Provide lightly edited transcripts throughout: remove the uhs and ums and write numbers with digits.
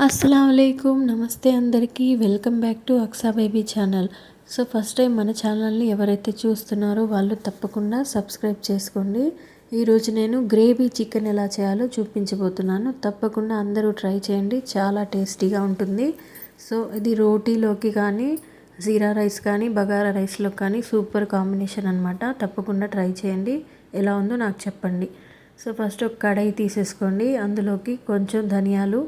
అస్సలాముఅలైకుం నమస్తే అందరికీ welcome back to Aqsa baby channel. So first time మన ఛానల్ని ఎవరైతే చూస్తున్నారో వాళ్ళు తప్పకుండా సబ్స్క్రైబ్ చేసుకోండి. ఈరోజు నేను గ్రేవీ చికెన్ ఎలా చేయాలో చూపించబోతున్నాను. తప్పకుండా అందరూ ట్రై చేయండి, చాలా టేస్టీగా ఉంటుంది. సో ఇది రోటీలోకి కానీ, జీరా రైస్ కానీ, బగారా రైస్లో కానీ సూపర్ కాంబినేషన్ అనమాట. తప్పకుండా ట్రై చేయండి, ఎలా ఉందో నాకు చెప్పండి. సో ఫస్ట్ ఒక కడాయి తీసేసుకోండి, అందులోకి కొంచెం ధనియాలు,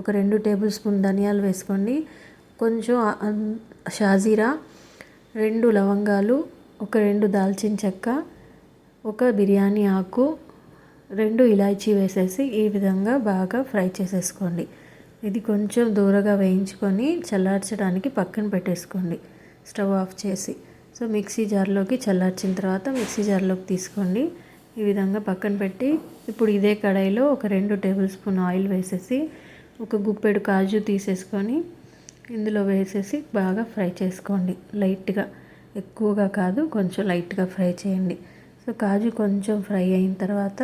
ఒక 2 టేబుల్ స్పూన్ ధనియాలు వేసుకోండి, కొంచెం షాజీరా, 2 లవంగాలు, ఒక 2 దాల్చిన చెక్క, ఒక బిర్యానీ ఆకు, 2 ఇలాచీ వేసేసి ఈ విధంగా బాగా ఫ్రై చేసేసుకోండి. ఇది కొంచెం దూరగా వేయించుకొని చల్లార్చడానికి పక్కన పెట్టేసుకోండి, స్టవ్ ఆఫ్ చేసి. సో మిక్సీ జార్లోకి చల్లార్చిన తర్వాత మిక్సీ జార్లోకి తీసుకోండి, ఈ విధంగా పక్కన పెట్టి. ఇప్పుడు ఇదే కడాయిలో ఒక 2 టేబుల్ స్పూన్ ఆయిల్ వేసేసి, ఒక గుప్పెడు కాజు తీసేసుకొని ఇందులో వేసేసి బాగా ఫ్రై చేసుకోండి. లైట్గా, ఎక్కువగా కాదు, కొంచెం లైట్గా ఫ్రై చేయండి. సో కాజు కొంచెం ఫ్రై అయిన తర్వాత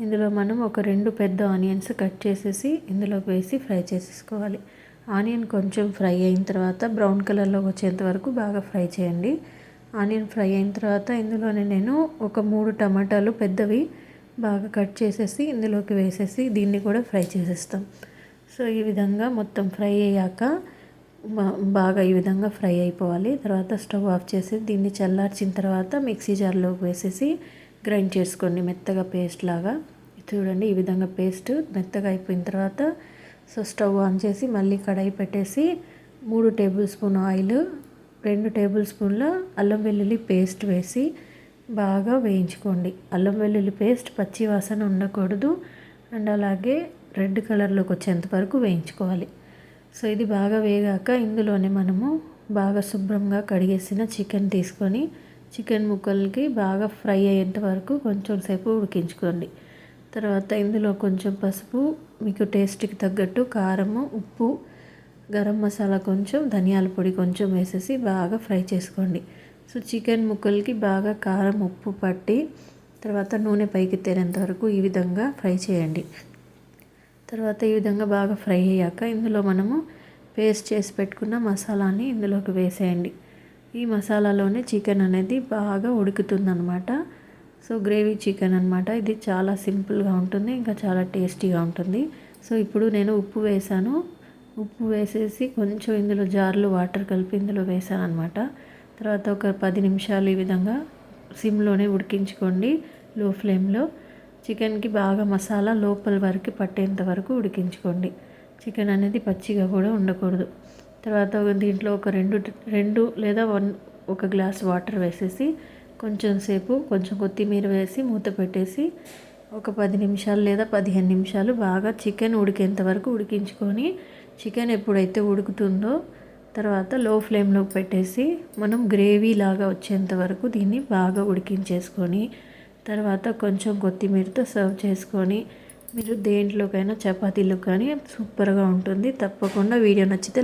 ఇందులో మనం ఒక 2 పెద్ద ఆనియన్స్ కట్ చేసేసి ఇందులోకి వేసి ఫ్రై చేసేసుకోవాలి. ఆనియన్ కొంచెం ఫ్రై అయిన తర్వాత బ్రౌన్ కలర్లో వచ్చేంత వరకు బాగా ఫ్రై చేయండి. ఆనియన్ ఫ్రై అయిన తర్వాత ఇందులోనే నేను ఒక 3 టమాటాలు పెద్దవి బాగా కట్ చేసేసి ఇందులోకి వేసేసి దీన్ని కూడా ఫ్రై చేసేస్తాం. సో ఈ విధంగా మొత్తం ఫ్రై అయ్యాక బాగా ఈ విధంగా ఫ్రై అయిపోవాలి. తర్వాత స్టవ్ ఆఫ్ చేసి దీన్ని చల్లార్చిన తర్వాత మిక్సీ జార్లోకి వేసేసి గ్రైండ్ చేసుకోండి మెత్తగా, పేస్ట్ లాగా. చూడండి ఈ విధంగా పేస్ట్ మెత్తగా అయిపోయిన తర్వాత సో స్టవ్ ఆన్ చేసి మళ్ళీ కడాయి పెట్టేసి 3 టేబుల్ స్పూన్ ఆయిల్, 2 టేబుల్ స్పూన్ల అల్లం వెల్లుల్లి పేస్ట్ వేసి బాగా వేయించుకోండి. అల్లం వెల్లుల్లి పేస్ట్ పచ్చి వాసన ఉండకూడదు, అండ్ అలాగే రెడ్ కలర్లోకి వచ్చేంత వరకు వేయించుకోవాలి. సో ఇది బాగా వేగాక ఇందులోనే మనము బాగా శుభ్రంగా కడిగేసిన చికెన్ తీసుకొని చికెన్ ముక్కలకి బాగా ఫ్రై అయ్యేంత వరకు కొంచెం సేపు ఉడికించుకోండి. తర్వాత ఇందులో కొంచెం పసుపు, మీకు టేస్ట్కి తగ్గట్టు కారము, ఉప్పు, గరం మసాలా కొంచెం, ధనియాల పొడి కొంచెం వేసేసి బాగా ఫ్రై చేసుకోండి. సో చికెన్ ముక్కలకి బాగా కారం, ఉప్పు పట్టి తర్వాత నూనె పైకి తేలేంత వరకు ఈ విధంగా ఫ్రై చేయండి. తర్వాత ఈ విధంగా బాగా ఫ్రై అయ్యాక ఇందులో మనము పేస్ట్ చేసి పెట్టుకున్న మసాలాని ఇందులోకి వేసేయండి. ఈ మసాలాలోనే చికెన్ అనేది బాగా ఉడుకుతుందన్నమాట. సో గ్రేవీ చికెన్ అనమాట. ఇది చాలా సింపుల్గా ఉంటుంది, ఇంకా చాలా టేస్టీగా ఉంటుంది. సో ఇప్పుడు నేను ఉప్పు వేసాను, ఉప్పు వేసేసి కొంచెం ఇందులో జార్లో వాటర్ కలిపి ఇందులో వేసాను అనమాట. తర్వాత ఒక 10 నిమిషాలు ఈ విధంగా సిమ్లోనే ఉడికించుకోండి, లో ఫ్లేమ్లో. చికెన్కి బాగా మసాలా లోపల వరకు పట్టేంత వరకు ఉడికించుకోండి. చికెన్ అనేది పచ్చిగా కూడా ఉండకూడదు. తర్వాత దీంట్లో ఒక 2 లేదా 1 గ్లాస్ వాటర్ వేసేసి కొంచెం సేపు కొంచెం కొత్తిమీర వేసి మూత పెట్టేసి ఒక 10 నిమిషాలు లేదా 15 నిమిషాలు బాగా చికెన్ ఉడికేంత వరకు ఉడికించుకొని, చికెన్ ఎప్పుడైతే ఉడుకుతుందో తర్వాత లో ఫ్లేమ్లోకి పెట్టేసి మనం గ్రేవీ లాగా వచ్చేంత వరకు దీన్ని బాగా ఉడికించేసుకొని తర్వాత కొంచెం కొత్తిమీరతో సర్వ్ చేసుకొని మీరు దేంట్లోకైనా చపాతీలకు కానీ సూపర్గా ఉంటుంది. తప్పకుండా వీడియో నచ్చితే